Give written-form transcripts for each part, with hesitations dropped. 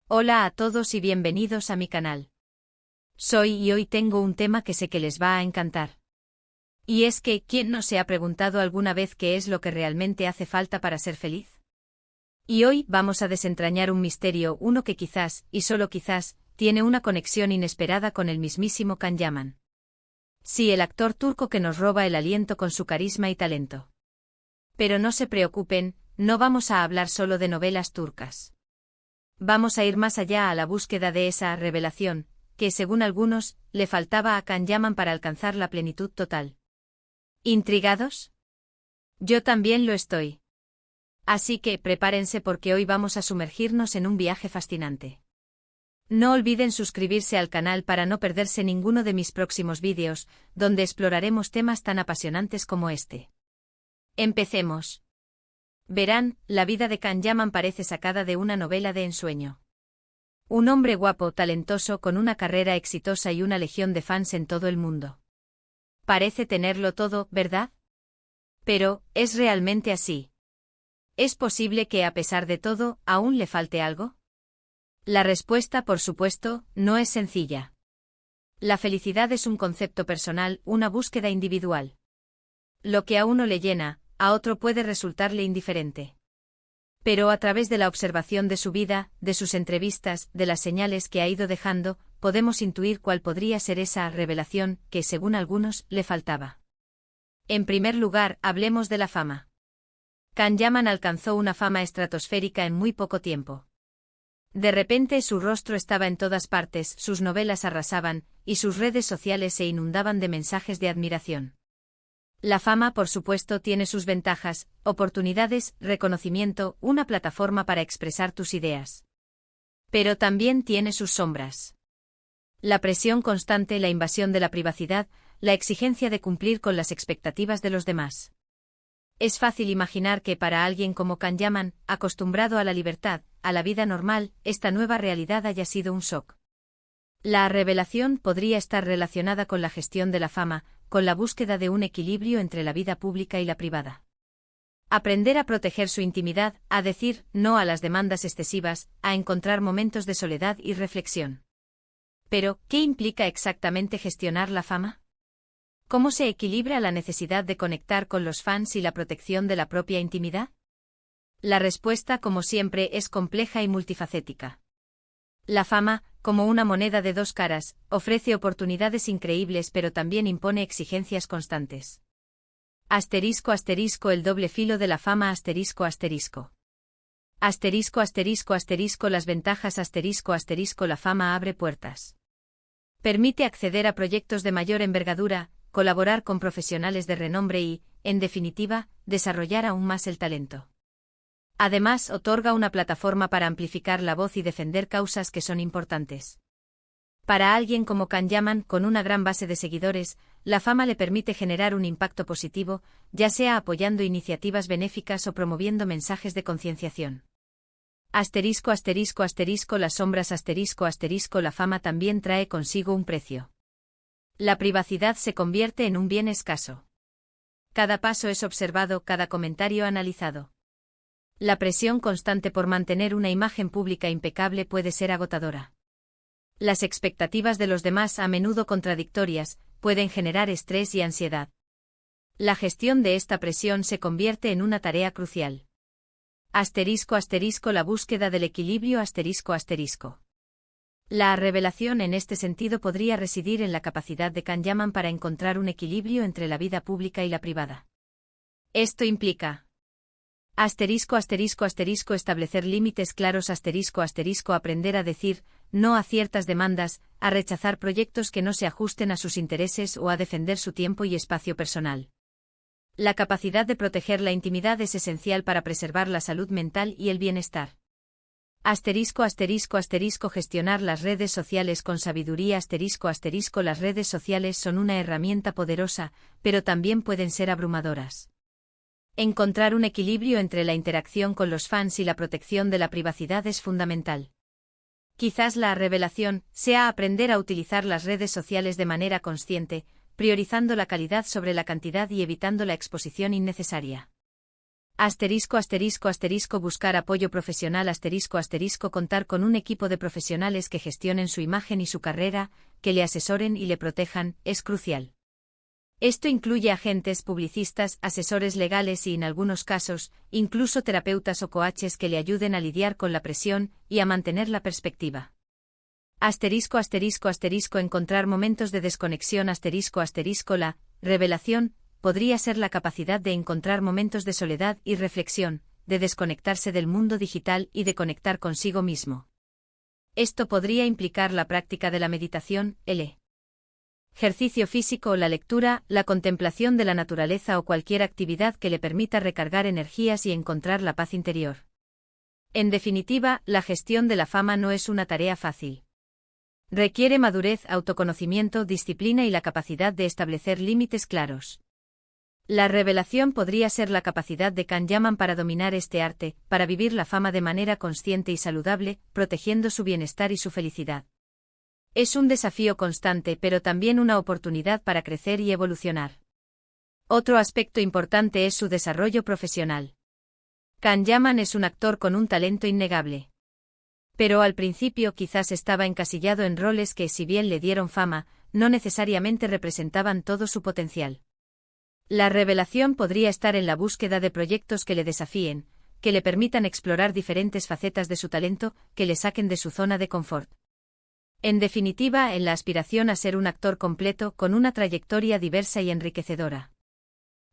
Hola a todos y bienvenidos a mi canal. Soy y hoy tengo un tema que sé que les va a encantar. Y es que, ¿quién no se ha preguntado alguna vez qué es lo que realmente hace falta para ser feliz? Y hoy vamos a desentrañar un misterio, uno que quizás, y solo quizás, tiene una conexión inesperada con el mismísimo Can Yaman. Sí, el actor turco que nos roba el aliento con su carisma y talento. Pero no se preocupen, no vamos a hablar solo de novelas turcas. Vamos a ir más allá a la búsqueda de esa revelación, que según algunos, le faltaba a Can Yaman para alcanzar la plenitud total. ¿Intrigados? Yo también lo estoy. Así que prepárense porque hoy vamos a sumergirnos en un viaje fascinante. No olviden suscribirse al canal para no perderse ninguno de mis próximos vídeos, donde exploraremos temas tan apasionantes como este. Empecemos. Verán, la vida de Can Yaman parece sacada de una novela de ensueño. Un hombre guapo, talentoso, con una carrera exitosa y una legión de fans en todo el mundo. Parece tenerlo todo, ¿verdad? Pero, ¿es realmente así? ¿Es posible que, a pesar de todo, aún le falte algo? La respuesta, por supuesto, no es sencilla. La felicidad es un concepto personal, una búsqueda individual. Lo que a uno le llena, a otro puede resultarle indiferente. Pero a través de la observación de su vida, de sus entrevistas, de las señales que ha ido dejando, podemos intuir cuál podría ser esa revelación que, según algunos, le faltaba. En primer lugar, hablemos de la fama. Can Yaman alcanzó una fama estratosférica en muy poco tiempo. De repente su rostro estaba en todas partes, sus novelas arrasaban, y sus redes sociales se inundaban de mensajes de admiración. La fama, por supuesto, tiene sus ventajas, oportunidades, reconocimiento, una plataforma para expresar tus ideas. Pero también tiene sus sombras. La presión constante, la invasión de la privacidad, la exigencia de cumplir con las expectativas de los demás. Es fácil imaginar que para alguien como Can Yaman, acostumbrado a la libertad, a la vida normal, esta nueva realidad haya sido un shock. La revelación podría estar relacionada con la gestión de la fama, con la búsqueda de un equilibrio entre la vida pública y la privada. Aprender a proteger su intimidad, a decir no a las demandas excesivas, a encontrar momentos de soledad y reflexión. Pero, ¿qué implica exactamente gestionar la fama? ¿Cómo se equilibra la necesidad de conectar con los fans y la protección de la propia intimidad? La respuesta, como siempre, es compleja y multifacética. La fama, como una moneda de dos caras, ofrece oportunidades increíbles pero también impone exigencias constantes. Asterisco asterisco el doble filo de la fama asterisco asterisco. Asterisco asterisco asterisco las ventajas asterisco asterisco la fama abre puertas. Permite acceder a proyectos de mayor envergadura, colaborar con profesionales de renombre y, en definitiva, desarrollar aún más el talento. Además, otorga una plataforma para amplificar la voz y defender causas que son importantes. Para alguien como Can Yaman, con una gran base de seguidores, la fama le permite generar un impacto positivo, ya sea apoyando iniciativas benéficas o promoviendo mensajes de concienciación. Asterisco asterisco asterisco las sombras asterisco asterisco la fama también trae consigo un precio. La privacidad se convierte en un bien escaso. Cada paso es observado, cada comentario analizado. La presión constante por mantener una imagen pública impecable puede ser agotadora. Las expectativas de los demás, a menudo contradictorias, pueden generar estrés y ansiedad. La gestión de esta presión se convierte en una tarea crucial. Asterisco asterisco la búsqueda del equilibrio asterisco asterisco. La revelación en este sentido podría residir en la capacidad de Can Yaman para encontrar un equilibrio entre la vida pública y la privada. Esto implica asterisco asterisco asterisco establecer límites claros asterisco asterisco aprender a decir no a ciertas demandas, a rechazar proyectos que no se ajusten a sus intereses o a defender su tiempo y espacio personal. La capacidad de proteger la intimidad es esencial para preservar la salud mental y el bienestar. Asterisco asterisco asterisco gestionar las redes sociales con sabiduría asterisco asterisco las redes sociales son una herramienta poderosa, pero también pueden ser abrumadoras. Encontrar un equilibrio entre la interacción con los fans y la protección de la privacidad es fundamental. Quizás la revelación sea aprender a utilizar las redes sociales de manera consciente, priorizando la calidad sobre la cantidad y evitando la exposición innecesaria. Buscar apoyo profesional contar con un equipo de profesionales que gestionen su imagen y su carrera, que le asesoren y le protejan, es crucial. Esto incluye agentes, publicistas, asesores legales y en algunos casos, incluso terapeutas o coaches que le ayuden a lidiar con la presión y a mantener la perspectiva. Encontrar momentos de desconexión. La revelación podría ser la capacidad de encontrar momentos de soledad y reflexión, de desconectarse del mundo digital y de conectar consigo mismo. Esto podría implicar la práctica de la meditación, el ejercicio físico o la lectura, la contemplación de la naturaleza o cualquier actividad que le permita recargar energías y encontrar la paz interior. En definitiva, la gestión de la fama no es una tarea fácil. Requiere madurez, autoconocimiento, disciplina y la capacidad de establecer límites claros. La revelación podría ser la capacidad de Can Yaman para dominar este arte, para vivir la fama de manera consciente y saludable, protegiendo su bienestar y su felicidad. Es un desafío constante, pero también una oportunidad para crecer y evolucionar. Otro aspecto importante es su desarrollo profesional. Can Yaman es un actor con un talento innegable. Pero al principio quizás estaba encasillado en roles que, si bien le dieron fama, no necesariamente representaban todo su potencial. La revelación podría estar en la búsqueda de proyectos que le desafíen, que le permitan explorar diferentes facetas de su talento, que le saquen de su zona de confort. En definitiva, en la aspiración a ser un actor completo, con una trayectoria diversa y enriquecedora.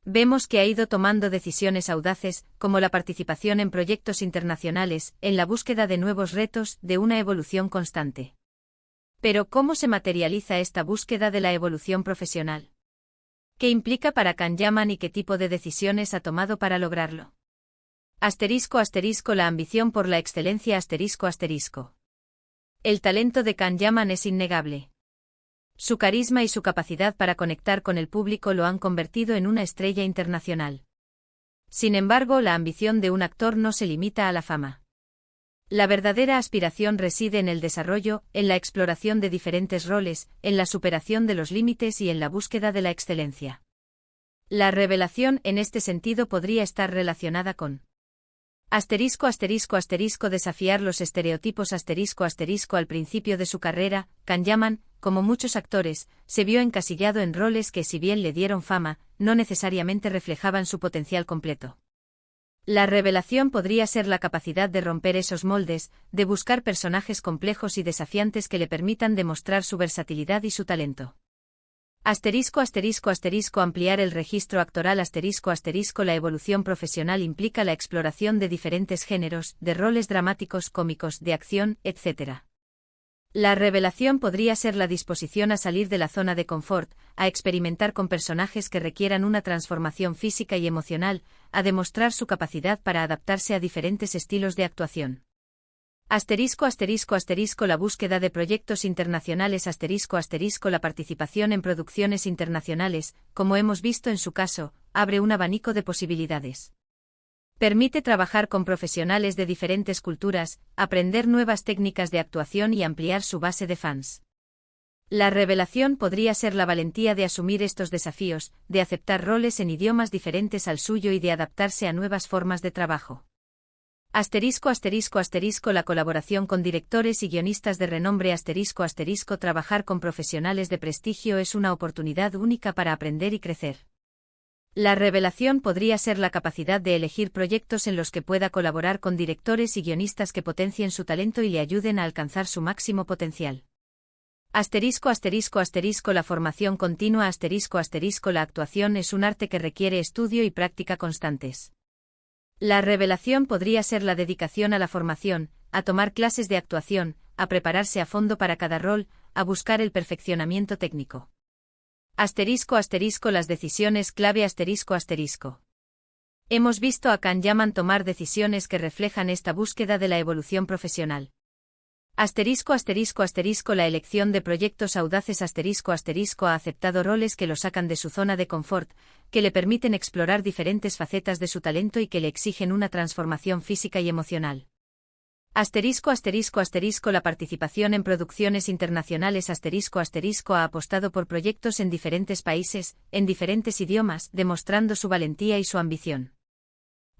Vemos que ha ido tomando decisiones audaces, como la participación en proyectos internacionales, en la búsqueda de nuevos retos, de una evolución constante. Pero ¿cómo se materializa esta búsqueda de la evolución profesional? ¿Qué implica para Can Yaman y qué tipo de decisiones ha tomado para lograrlo? La ambición por la excelencia. El talento de Can Yaman es innegable. Su carisma y su capacidad para conectar con el público lo han convertido en una estrella internacional. Sin embargo, la ambición de un actor no se limita a la fama. La verdadera aspiración reside en el desarrollo, en la exploración de diferentes roles, en la superación de los límites y en la búsqueda de la excelencia. La revelación, en este sentido, podría estar relacionada con desafiar los estereotipos. Al principio de su carrera, Can Yaman, como muchos actores, se vio encasillado en roles que, si bien le dieron fama, no necesariamente reflejaban su potencial completo. La revelación podría ser la capacidad de romper esos moldes, de buscar personajes complejos y desafiantes que le permitan demostrar su versatilidad y su talento. Ampliar el registro actoral. La evolución profesional implica la exploración de diferentes géneros, de roles dramáticos, cómicos, de acción, etc. La revelación podría ser la disposición a salir de la zona de confort, a experimentar con personajes que requieran una transformación física y emocional, a demostrar su capacidad para adaptarse a diferentes estilos de actuación. La búsqueda de proyectos internacionales. La participación en producciones internacionales, como hemos visto en su caso, abre un abanico de posibilidades. Permite trabajar con profesionales de diferentes culturas, aprender nuevas técnicas de actuación y ampliar su base de fans. La revelación podría ser la valentía de asumir estos desafíos, de aceptar roles en idiomas diferentes al suyo y de adaptarse a nuevas formas de trabajo. La colaboración con directores y guionistas de renombre. Trabajar con profesionales de prestigio es una oportunidad única para aprender y crecer. La revelación podría ser la capacidad de elegir proyectos en los que pueda colaborar con directores y guionistas que potencien su talento y le ayuden a alcanzar su máximo potencial. La formación continua. La actuación es un arte que requiere estudio y práctica constantes. La revelación podría ser la dedicación a la formación, a tomar clases de actuación, a prepararse a fondo para cada rol, a buscar el perfeccionamiento técnico. Las decisiones clave. Hemos visto a Can Yaman tomar decisiones que reflejan esta búsqueda de la evolución profesional. La elección de proyectos audaces. Ha aceptado roles que lo sacan de su zona de confort, que le permiten explorar diferentes facetas de su talento y que le exigen una transformación física y emocional. La participación en producciones internacionales. Ha apostado por proyectos en diferentes países, en diferentes idiomas, demostrando su valentía y su ambición.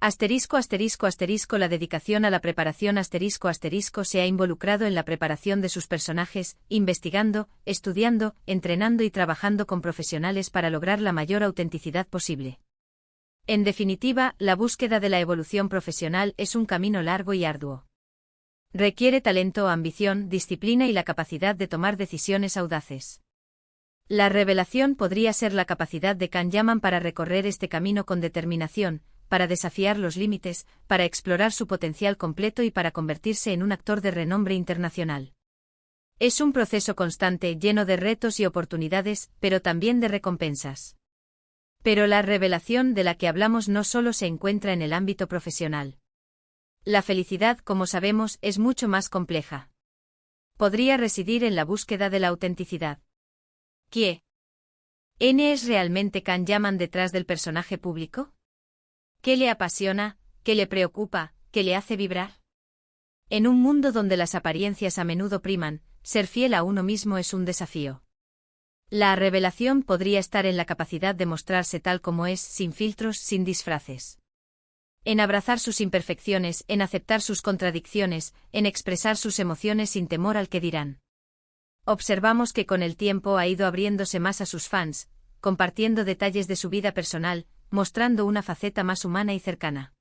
Asterisco asterisco asterisco la dedicación a la preparación asterisco asterisco se ha involucrado en la preparación de sus personajes, investigando, estudiando, entrenando y trabajando con profesionales para lograr la mayor autenticidad posible. En definitiva, la búsqueda de la evolución profesional es un camino largo y arduo. Requiere talento, ambición, disciplina y la capacidad de tomar decisiones audaces. La revelación podría ser la capacidad de Can Yaman para recorrer este camino con determinación, para desafiar los límites, para explorar su potencial completo y para convertirse en un actor de renombre internacional. Es un proceso constante, lleno de retos y oportunidades, pero también de recompensas. Pero la revelación de la que hablamos no solo se encuentra en el ámbito profesional. La felicidad, como sabemos, es mucho más compleja. Podría residir en la búsqueda de la autenticidad. ¿Quién es realmente Can Yaman detrás del personaje público? ¿Qué le apasiona, qué le preocupa, qué le hace vibrar? En un mundo donde las apariencias a menudo priman, ser fiel a uno mismo es un desafío. La revelación podría estar en la capacidad de mostrarse tal como es, sin filtros, sin disfraces. En abrazar sus imperfecciones, en aceptar sus contradicciones, en expresar sus emociones sin temor al que dirán. Observamos que con el tiempo ha ido abriéndose más a sus fans, compartiendo detalles de su vida personal, mostrando una faceta más humana y cercana.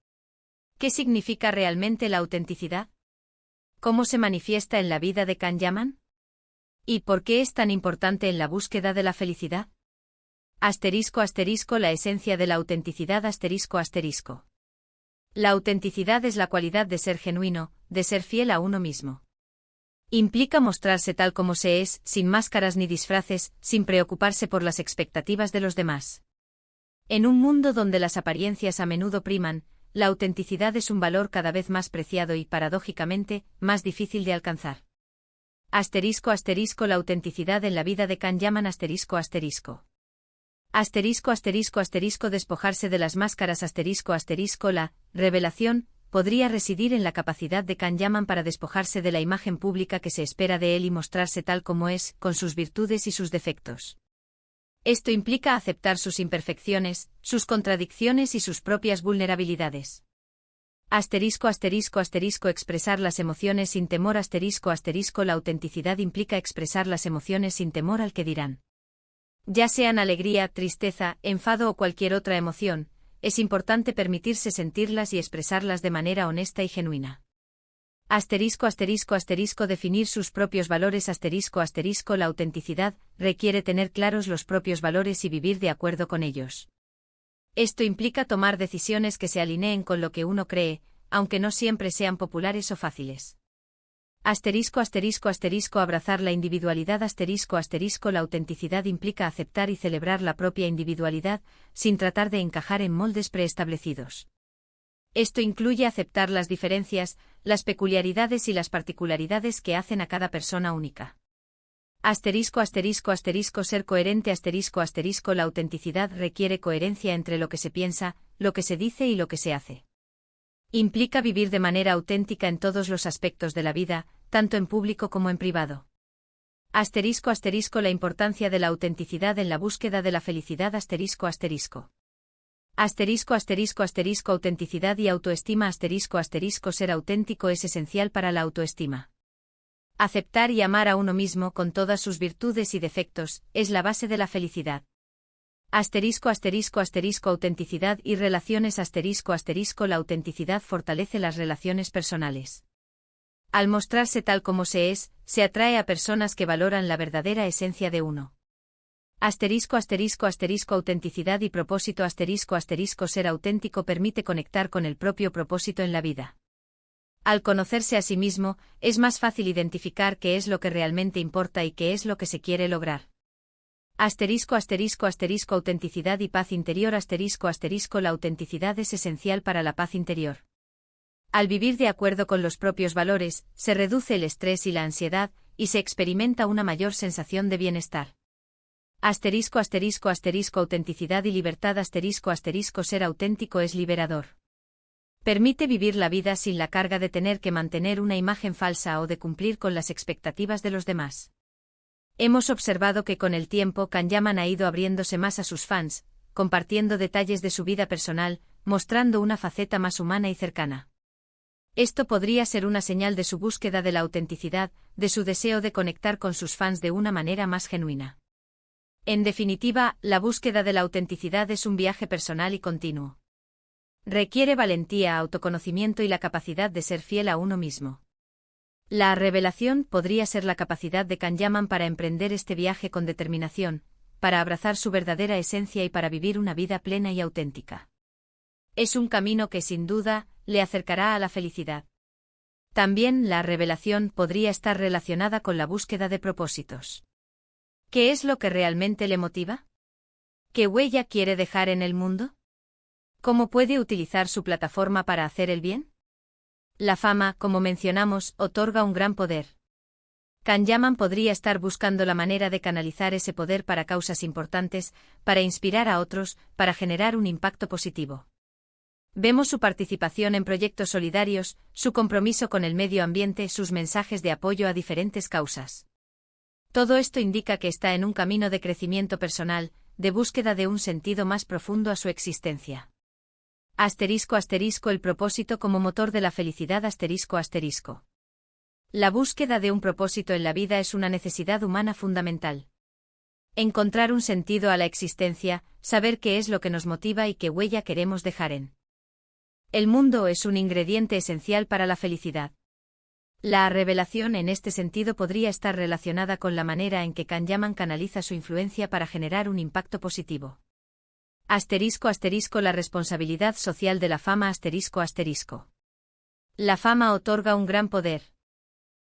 ¿Qué significa realmente la autenticidad? ¿Cómo se manifiesta en la vida de Can Yaman? ¿Y por qué es tan importante en la búsqueda de la felicidad? Asterisco asterisco la esencia de la autenticidad asterisco asterisco. La autenticidad es la cualidad de ser genuino, de ser fiel a uno mismo. Implica mostrarse tal como se es, sin máscaras ni disfraces, sin preocuparse por las expectativas de los demás. En un mundo donde las apariencias a menudo priman, la autenticidad es un valor cada vez más preciado y, paradójicamente, más difícil de alcanzar. Asterisco asterisco la autenticidad en la vida de Can Yaman asterisco asterisco. Asterisco asterisco asterisco despojarse de las máscaras asterisco asterisco la revelación podría residir en la capacidad de Can Yaman para despojarse de la imagen pública que se espera de él y mostrarse tal como es, con sus virtudes y sus defectos. Esto implica aceptar sus imperfecciones, sus contradicciones y sus propias vulnerabilidades. Asterisco asterisco asterisco expresar las emociones sin temor asterisco asterisco la autenticidad implica expresar las emociones sin temor al que dirán. Ya sean alegría, tristeza, enfado o cualquier otra emoción, es importante permitirse sentirlas y expresarlas de manera honesta y genuina. Asterisco asterisco asterisco definir sus propios valores asterisco asterisco la autenticidad requiere tener claros los propios valores y vivir de acuerdo con ellos. Esto implica tomar decisiones que se alineen con lo que uno cree, aunque no siempre sean populares o fáciles. Asterisco asterisco asterisco abrazar la individualidad asterisco asterisco la autenticidad implica aceptar y celebrar la propia individualidad, sin tratar de encajar en moldes preestablecidos. Esto incluye aceptar las diferencias, las peculiaridades y las particularidades que hacen a cada persona única. Asterisco asterisco asterisco ser coherente asterisco asterisco la autenticidad requiere coherencia entre lo que se piensa, lo que se dice y lo que se hace. Implica vivir de manera auténtica en todos los aspectos de la vida, tanto en público como en privado. Asterisco asterisco la importancia de la autenticidad en la búsqueda de la felicidad asterisco asterisco. Asterisco asterisco asterisco autenticidad y autoestima asterisco asterisco ser auténtico es esencial para la autoestima. Aceptar y amar a uno mismo con todas sus virtudes y defectos es la base de la felicidad. Asterisco asterisco asterisco autenticidad y relaciones asterisco asterisco la autenticidad fortalece las relaciones personales. Al mostrarse tal como se es, se atrae a personas que valoran la verdadera esencia de uno. Asterisco asterisco asterisco autenticidad y propósito asterisco asterisco ser auténtico permite conectar con el propio propósito en la vida. Al conocerse a sí mismo, es más fácil identificar qué es lo que realmente importa y qué es lo que se quiere lograr. Asterisco asterisco asterisco autenticidad y paz interior asterisco asterisco la autenticidad es esencial para la paz interior. Al vivir de acuerdo con los propios valores, se reduce el estrés y la ansiedad, y se experimenta una mayor sensación de bienestar. Asterisco asterisco asterisco autenticidad y libertad asterisco asterisco ser auténtico es liberador. Permite vivir la vida sin la carga de tener que mantener una imagen falsa o de cumplir con las expectativas de los demás. Hemos observado que con el tiempo Can Yaman ha ido abriéndose más a sus fans, compartiendo detalles de su vida personal, mostrando una faceta más humana y cercana. Esto podría ser una señal de su búsqueda de la autenticidad, de su deseo de conectar con sus fans de una manera más genuina. En definitiva, la búsqueda de la autenticidad es un viaje personal y continuo. Requiere valentía, autoconocimiento y la capacidad de ser fiel a uno mismo. La revelación podría ser la capacidad de Kanyaman para emprender este viaje con determinación, para abrazar su verdadera esencia y para vivir una vida plena y auténtica. Es un camino que sin duda le acercará a la felicidad. También la revelación podría estar relacionada con la búsqueda de propósitos. ¿Qué es lo que realmente le motiva? ¿Qué huella quiere dejar en el mundo? ¿Cómo puede utilizar su plataforma para hacer el bien? La fama, como mencionamos, otorga un gran poder. Kanyaman podría estar buscando la manera de canalizar ese poder para causas importantes, para inspirar a otros, para generar un impacto positivo. Vemos su participación en proyectos solidarios, su compromiso con el medio ambiente, sus mensajes de apoyo a diferentes causas. Todo esto indica que está en un camino de crecimiento personal, de búsqueda de un sentido más profundo a su existencia. *** El propósito como motor de la felicidad. *** La búsqueda de un propósito en la vida es una necesidad humana fundamental. Encontrar un sentido a la existencia, saber qué es lo que nos motiva y qué huella queremos dejar en el mundo es un ingrediente esencial para la felicidad. La revelación en este sentido podría estar relacionada con la manera en que Kanyaman canaliza su influencia para generar un impacto positivo. *** La responsabilidad social de la fama. *** La fama otorga un gran poder.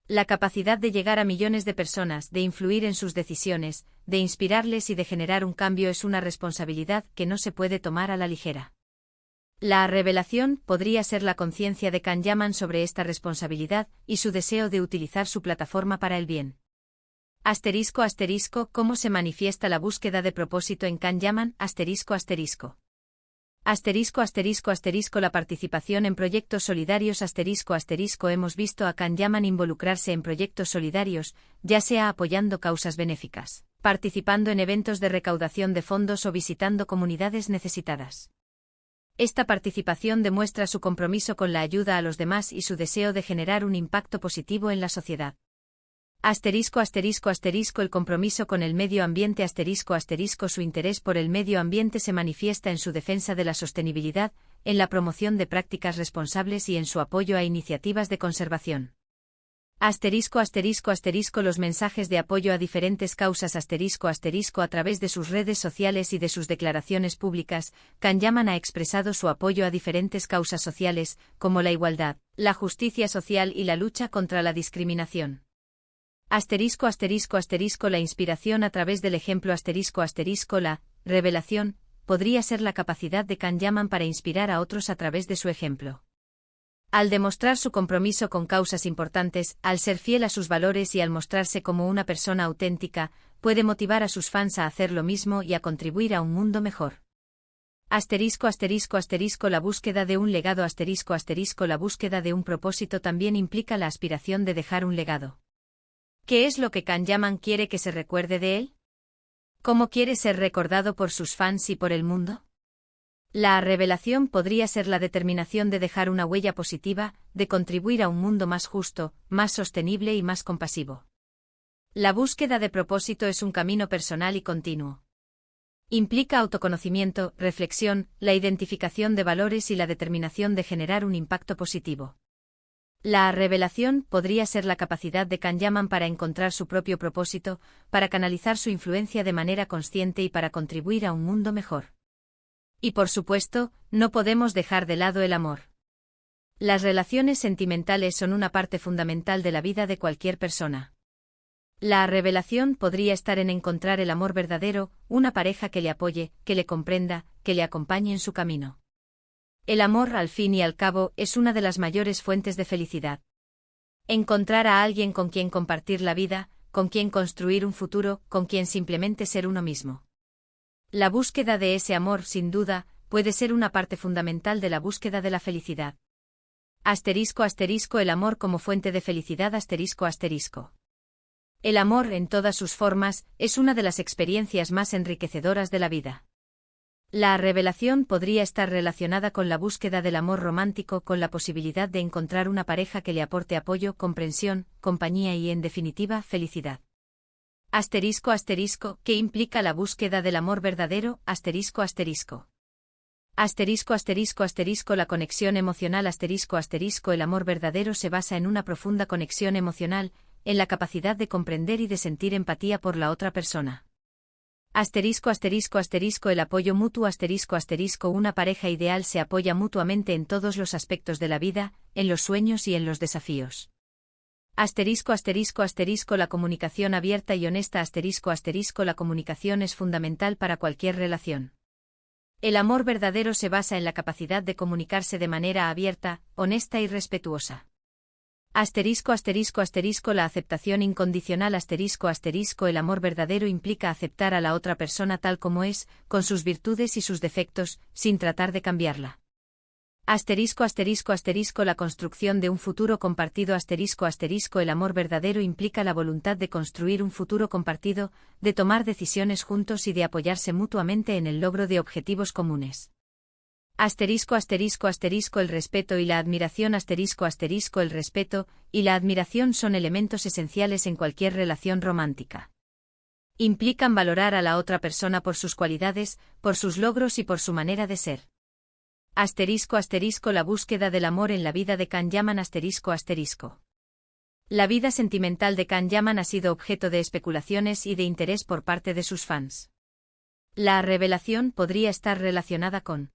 La capacidad de llegar a millones de personas, de influir en sus decisiones, de inspirarles y de generar un cambio es una responsabilidad que no se puede tomar a la ligera. La revelación podría ser la conciencia de Kanyaman sobre esta responsabilidad y su deseo de utilizar su plataforma para el bien. *** ¿Cómo se manifiesta la búsqueda de propósito en Kanyaman? *** La participación en proyectos solidarios. Hemos visto a Kanyaman involucrarse en proyectos solidarios, ya sea apoyando causas benéficas, participando en eventos de recaudación de fondos o visitando comunidades necesitadas. Esta participación demuestra su compromiso con la ayuda a los demás y su deseo de generar un impacto positivo en la sociedad. El compromiso con el medio ambiente. Su interés por el medio ambiente se manifiesta en su defensa de la sostenibilidad, en la promoción de prácticas responsables y en su apoyo a iniciativas de conservación. Los mensajes de apoyo a diferentes causas. A través de sus redes sociales y de sus declaraciones públicas, Kanyaman ha expresado su apoyo a diferentes causas sociales, como la igualdad, la justicia social y la lucha contra la discriminación. La inspiración a través del ejemplo. La revelación podría ser la capacidad de Kanyaman para inspirar a otros a través de su ejemplo. Al demostrar su compromiso con causas importantes, al ser fiel a sus valores y al mostrarse como una persona auténtica, puede motivar a sus fans a hacer lo mismo y a contribuir a un mundo mejor. La búsqueda de un legado. La búsqueda de un propósito también implica la aspiración de dejar un legado. ¿Qué es lo que Kanyaman quiere que se recuerde de él? ¿Cómo quiere ser recordado por sus fans y por el mundo? La revelación podría ser la determinación de dejar una huella positiva, de contribuir a un mundo más justo, más sostenible y más compasivo. La búsqueda de propósito es un camino personal y continuo. Implica autoconocimiento, reflexión, la identificación de valores y la determinación de generar un impacto positivo. La revelación podría ser la capacidad de Kanyaman para encontrar su propio propósito, para canalizar su influencia de manera consciente y para contribuir a un mundo mejor. Y por supuesto, no podemos dejar de lado el amor. Las relaciones sentimentales son una parte fundamental de la vida de cualquier persona. La revelación podría estar en encontrar el amor verdadero, una pareja que le apoye, que le comprenda, que le acompañe en su camino. El amor, al fin y al cabo, es una de las mayores fuentes de felicidad. Encontrar a alguien con quien compartir la vida, con quien construir un futuro, con quien simplemente ser uno mismo. La búsqueda de ese amor, sin duda, puede ser una parte fundamental de la búsqueda de la felicidad. El amor como fuente de felicidad. El amor, en todas sus formas, es una de las experiencias más enriquecedoras de la vida. La revelación podría estar relacionada con la búsqueda del amor romántico, con la posibilidad de encontrar una pareja que le aporte apoyo, comprensión, compañía y, en definitiva, felicidad. Asterisco asterisco, ¿qué implica la búsqueda del amor verdadero? Asterisco asterisco. Asterisco asterisco asterisco la conexión emocional asterisco asterisco el amor verdadero se basa en una profunda conexión emocional, en la capacidad de comprender y de sentir empatía por la otra persona. Asterisco asterisco asterisco el apoyo mutuo asterisco asterisco una pareja ideal se apoya mutuamente en todos los aspectos de la vida, en los sueños y en los desafíos. Asterisco asterisco asterisco la comunicación abierta y honesta asterisco asterisco la comunicación es fundamental para cualquier relación. El amor verdadero se basa en la capacidad de comunicarse de manera abierta, honesta y respetuosa. Asterisco asterisco asterisco la aceptación incondicional asterisco asterisco el amor verdadero implica aceptar a la otra persona tal como es, con sus virtudes y sus defectos, sin tratar de cambiarla. Asterisco asterisco asterisco la construcción de un futuro compartido asterisco asterisco el amor verdadero implica la voluntad de construir un futuro compartido, de tomar decisiones juntos y de apoyarse mutuamente en el logro de objetivos comunes. Asterisco asterisco asterisco el respeto y la admiración asterisco asterisco el respeto y la admiración son elementos esenciales en cualquier relación romántica. Implican valorar a la otra persona por sus cualidades, por sus logros y por su manera de ser. Asterisco asterisco la búsqueda del amor en la vida de Can Yaman asterisco asterisco. La vida sentimental de Can Yaman ha sido objeto de especulaciones y de interés por parte de sus fans. La revelación podría estar relacionada con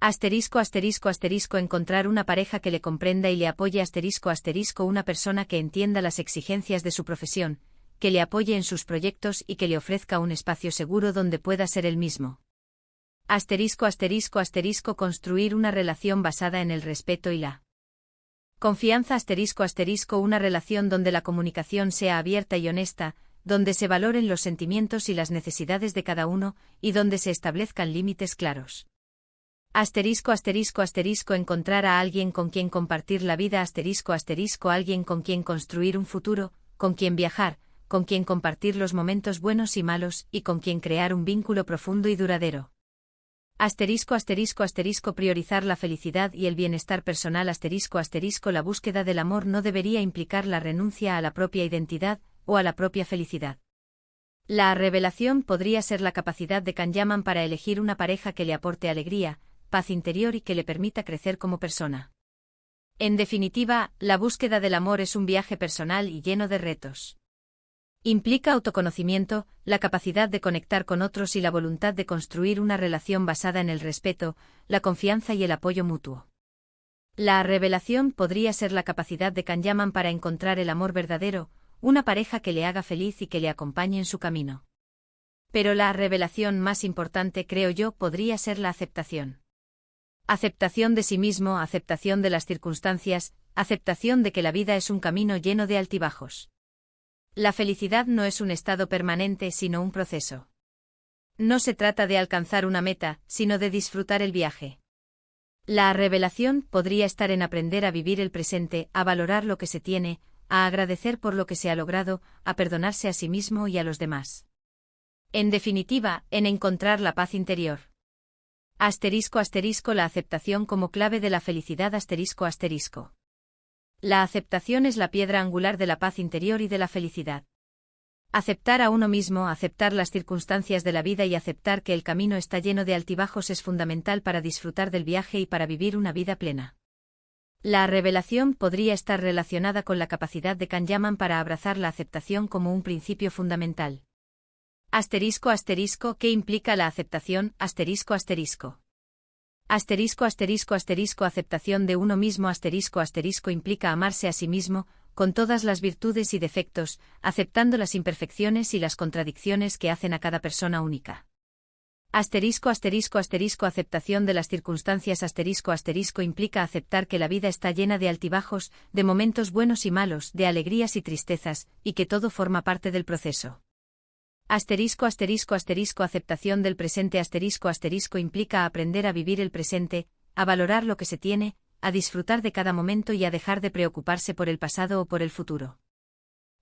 asterisco asterisco asterisco encontrar una pareja que le comprenda y le apoye asterisco asterisco una persona que entienda las exigencias de su profesión, que le apoye en sus proyectos y que le ofrezca un espacio seguro donde pueda ser él mismo. Asterisco asterisco asterisco construir una relación basada en el respeto y la confianza asterisco asterisco una relación donde la comunicación sea abierta y honesta, donde se valoren los sentimientos y las necesidades de cada uno, y donde se establezcan límites claros. Asterisco asterisco asterisco encontrar a alguien con quien compartir la vida asterisco asterisco alguien con quien construir un futuro, con quien viajar, con quien compartir los momentos buenos y malos y con quien crear un vínculo profundo y duradero. Asterisco asterisco asterisco priorizar la felicidad y el bienestar personal asterisco asterisco la búsqueda del amor no debería implicar la renuncia a la propia identidad o a la propia felicidad. La revelación podría ser la capacidad de Can Yaman para elegir una pareja que le aporte alegría, paz interior y que le permita crecer como persona. En definitiva, la búsqueda del amor es un viaje personal y lleno de retos. Implica autoconocimiento, la capacidad de conectar con otros y la voluntad de construir una relación basada en el respeto, la confianza y el apoyo mutuo. La revelación podría ser la capacidad de Can Yaman para encontrar el amor verdadero, una pareja que le haga feliz y que le acompañe en su camino. Pero la revelación más importante, creo yo, podría ser la aceptación. Aceptación de sí mismo, aceptación de las circunstancias, aceptación de que la vida es un camino lleno de altibajos. La felicidad no es un estado permanente sino un proceso. No se trata de alcanzar una meta, sino de disfrutar el viaje. La revelación podría estar en aprender a vivir el presente, a valorar lo que se tiene, a agradecer por lo que se ha logrado, a perdonarse a sí mismo y a los demás. En definitiva, en encontrar la paz interior. Asterisco asterisco la aceptación como clave de la felicidad asterisco asterisco. La aceptación es la piedra angular de la paz interior y de la felicidad. Aceptar a uno mismo, aceptar las circunstancias de la vida y aceptar que el camino está lleno de altibajos es fundamental para disfrutar del viaje y para vivir una vida plena. La revelación podría estar relacionada con la capacidad de Can Yaman para abrazar la aceptación como un principio fundamental. Asterisco asterisco, ¿qué implica la aceptación? Asterisco asterisco. Asterisco asterisco asterisco aceptación de uno mismo asterisco asterisco implica amarse a sí mismo, con todas las virtudes y defectos, aceptando las imperfecciones y las contradicciones que hacen a cada persona única. Asterisco asterisco asterisco aceptación de las circunstancias asterisco asterisco implica aceptar que la vida está llena de altibajos, de momentos buenos y malos, de alegrías y tristezas, y que todo forma parte del proceso. Asterisco asterisco asterisco aceptación del presente asterisco asterisco implica aprender a vivir el presente, a valorar lo que se tiene, a disfrutar de cada momento y a dejar de preocuparse por el pasado o por el futuro.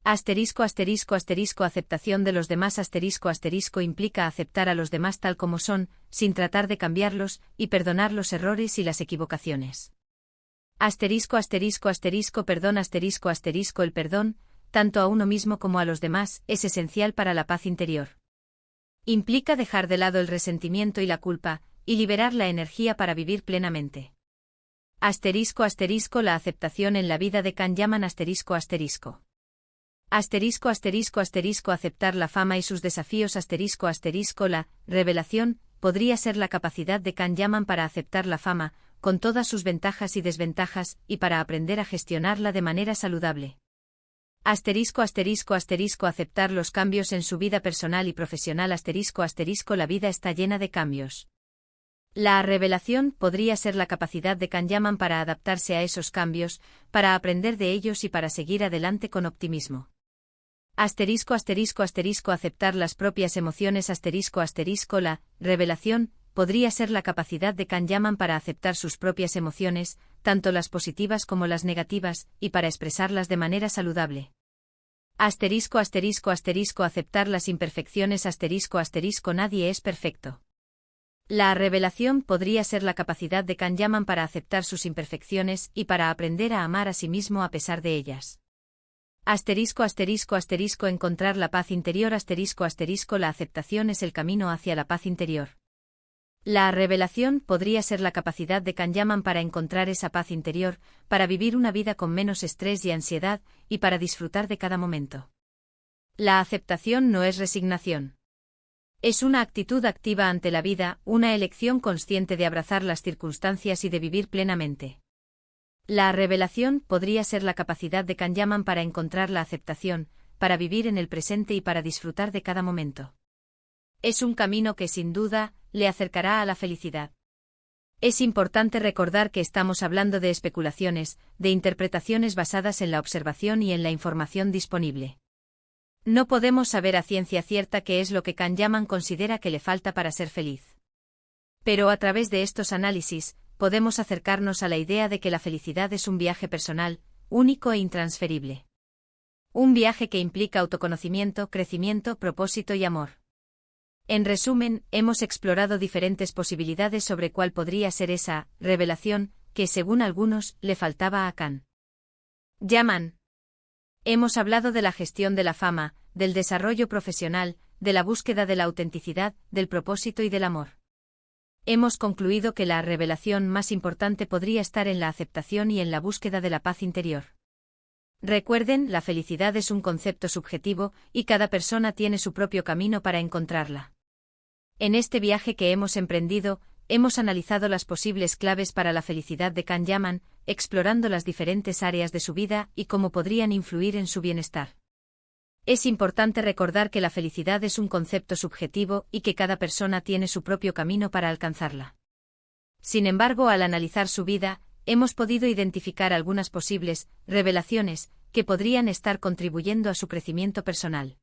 Asterisco asterisco asterisco aceptación de los demás asterisco asterisco implica aceptar a los demás tal como son, sin tratar de cambiarlos, y perdonar los errores y las equivocaciones. Asterisco asterisco asterisco perdón asterisco asterisco el perdón, tanto a uno mismo como a los demás, es esencial para la paz interior. Implica dejar de lado el resentimiento y la culpa, y liberar la energía para vivir plenamente. Asterisco asterisco la aceptación en la vida de Can Yaman asterisco asterisco. Asterisco asterisco asterisco aceptar la fama y sus desafíos asterisco asterisco la revelación podría ser la capacidad de Can Yaman para aceptar la fama, con todas sus ventajas y desventajas, y para aprender a gestionarla de manera saludable. Asterisco asterisco asterisco aceptar los cambios en su vida personal y profesional asterisco asterisco la vida está llena de cambios. La revelación podría ser la capacidad de Can Yaman para adaptarse a esos cambios, para aprender de ellos y para seguir adelante con optimismo. Asterisco asterisco asterisco aceptar las propias emociones asterisco asterisco la revelación podría ser la capacidad de Can Yaman para aceptar sus propias emociones, tanto las positivas como las negativas, y para expresarlas de manera saludable. Asterisco asterisco asterisco aceptar las imperfecciones asterisco asterisco nadie es perfecto. La revelación podría ser la capacidad de Can Yaman para aceptar sus imperfecciones y para aprender a amar a sí mismo a pesar de ellas. Asterisco asterisco asterisco encontrar la paz interior asterisco asterisco la aceptación es el camino hacia la paz interior. La revelación podría ser la capacidad de Can Yaman para encontrar esa paz interior, para vivir una vida con menos estrés y ansiedad, y para disfrutar de cada momento. La aceptación no es resignación. Es una actitud activa ante la vida, una elección consciente de abrazar las circunstancias y de vivir plenamente. La revelación podría ser la capacidad de Can Yaman para encontrar la aceptación, para vivir en el presente y para disfrutar de cada momento. Es un camino que sin duda le acercará a la felicidad. Es importante recordar que estamos hablando de especulaciones, de interpretaciones basadas en la observación y en la información disponible. No podemos saber a ciencia cierta qué es lo que Can Yaman considera que le falta para ser feliz. Pero a través de estos análisis, podemos acercarnos a la idea de que la felicidad es un viaje personal, único e intransferible. Un viaje que implica autoconocimiento, crecimiento, propósito y amor. En resumen, hemos explorado diferentes posibilidades sobre cuál podría ser esa revelación que, según algunos, le faltaba a Can Yaman. Hemos hablado de la gestión de la fama, del desarrollo profesional, de la búsqueda de la autenticidad, del propósito y del amor. Hemos concluido que la revelación más importante podría estar en la aceptación y en la búsqueda de la paz interior. Recuerden, la felicidad es un concepto subjetivo, y cada persona tiene su propio camino para encontrarla. En este viaje que hemos emprendido, hemos analizado las posibles claves para la felicidad de Can Yaman, explorando las diferentes áreas de su vida y cómo podrían influir en su bienestar. Es importante recordar que la felicidad es un concepto subjetivo y que cada persona tiene su propio camino para alcanzarla. Sin embargo, al analizar su vida, hemos podido identificar algunas posibles revelaciones que podrían estar contribuyendo a su crecimiento personal.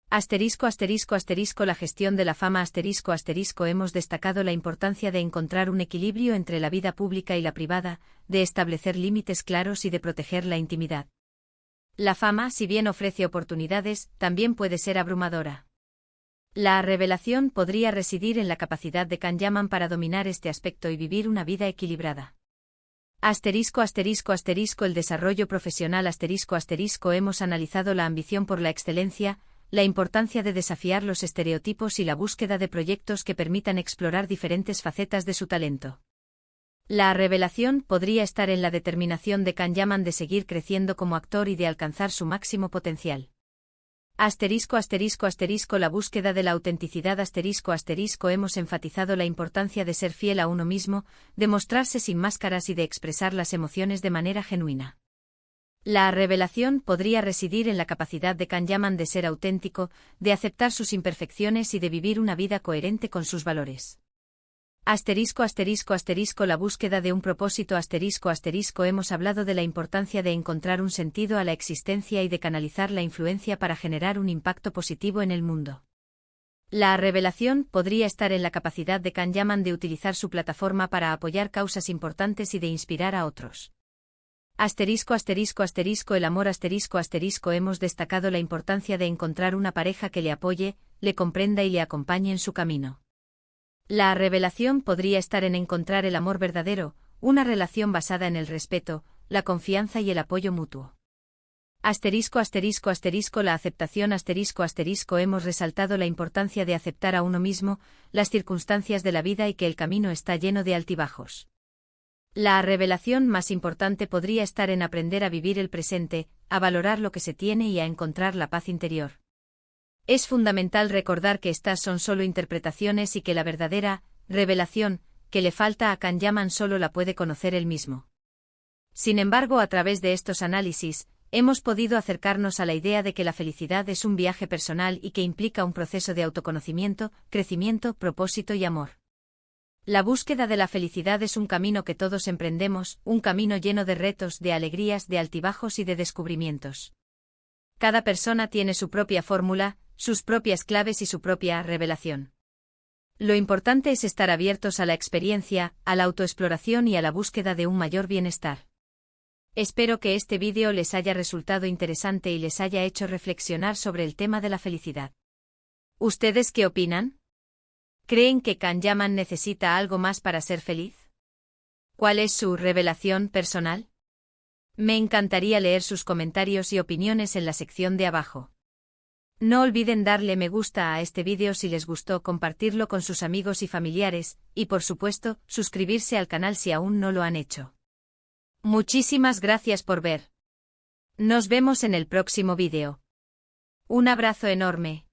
Asterisco asterisco asterisco la gestión de la fama asterisco asterisco hemos destacado la importancia de encontrar un equilibrio entre la vida pública y la privada, de establecer límites claros y de proteger la intimidad. La fama, si bien ofrece oportunidades, también puede ser abrumadora. La revelación podría residir en la capacidad de Can Yaman para dominar este aspecto y vivir una vida equilibrada. Asterisco asterisco asterisco el desarrollo profesional asterisco asterisco hemos analizado la ambición por la excelencia, la importancia de desafiar los estereotipos y la búsqueda de proyectos que permitan explorar diferentes facetas de su talento. La revelación podría estar en la determinación de Can Yaman de seguir creciendo como actor y de alcanzar su máximo potencial. Asterisco asterisco asterisco la búsqueda de la autenticidad asterisco asterisco hemos enfatizado la importancia de ser fiel a uno mismo, de mostrarse sin máscaras y de expresar las emociones de manera genuina. La revelación podría residir en la capacidad de Can Yaman de ser auténtico, de aceptar sus imperfecciones y de vivir una vida coherente con sus valores. Asterisco asterisco asterisco la búsqueda de un propósito asterisco asterisco hemos hablado de la importancia de encontrar un sentido a la existencia y de canalizar la influencia para generar un impacto positivo en el mundo. La revelación podría estar en la capacidad de Can Yaman de utilizar su plataforma para apoyar causas importantes y de inspirar a otros. Asterisco asterisco asterisco el amor asterisco asterisco hemos destacado la importancia de encontrar una pareja que le apoye, le comprenda y le acompañe en su camino. La revelación podría estar en encontrar el amor verdadero, una relación basada en el respeto, la confianza y el apoyo mutuo. Asterisco asterisco asterisco la aceptación asterisco asterisco hemos resaltado la importancia de aceptar a uno mismo, las circunstancias de la vida y que el camino está lleno de altibajos. La revelación más importante podría estar en aprender a vivir el presente, a valorar lo que se tiene y a encontrar la paz interior. Es fundamental recordar que estas son solo interpretaciones y que la verdadera revelación que le falta a Kanyaman solo la puede conocer él mismo. Sin embargo, a través de estos análisis, hemos podido acercarnos a la idea de que la felicidad es un viaje personal y que implica un proceso de autoconocimiento, crecimiento, propósito y amor. La búsqueda de la felicidad es un camino que todos emprendemos, un camino lleno de retos, de alegrías, de altibajos y de descubrimientos. Cada persona tiene su propia fórmula, sus propias claves y su propia revelación. Lo importante es estar abiertos a la experiencia, a la autoexploración y a la búsqueda de un mayor bienestar. Espero que este vídeo les haya resultado interesante y les haya hecho reflexionar sobre el tema de la felicidad. ¿Ustedes qué opinan? ¿Creen que Kanyaman necesita algo más para ser feliz? ¿Cuál es su revelación personal? Me encantaría leer sus comentarios y opiniones en la sección de abajo. No olviden darle me gusta a este vídeo si les gustó, compartirlo con sus amigos y familiares, y por supuesto, suscribirse al canal si aún no lo han hecho. Muchísimas gracias por ver. Nos vemos en el próximo vídeo. Un abrazo enorme.